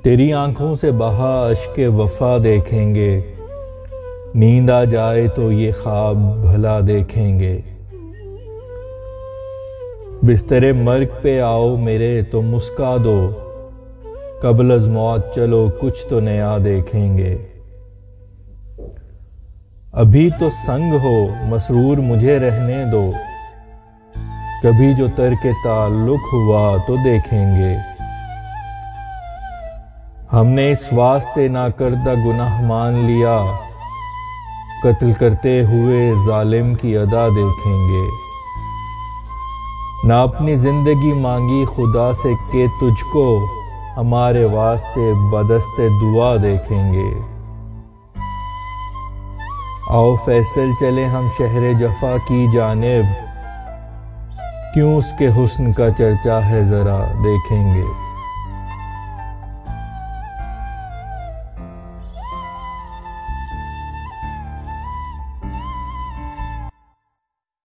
तेरी आंखों से बहा अश्के वफा देखेंगे, नींद आ जाए तो ये ख्वाब भला देखेंगे। बिस्तरे मर्ग पे आओ मेरे तो मुस्का दो, कब्ल अज़ मौत चलो कुछ तो नया देखेंगे। अभी तो संग हो मसरूर मुझे रहने दो, कभी जो तर्क ताल्लुक हुआ तो देखेंगे। हमने इस वास्ते ना करदा गुनाह मान लिया, कत्ल करते हुए जालिम की अदा देखेंगे। ना अपनी जिंदगी मांगी खुदा से के तुझको, हमारे वास्ते बदस्ते दुआ देखेंगे। आओ फैसल चले हम शहरे जफा की जानिब, क्यों उसके हुस्न का चर्चा है जरा देखेंगे।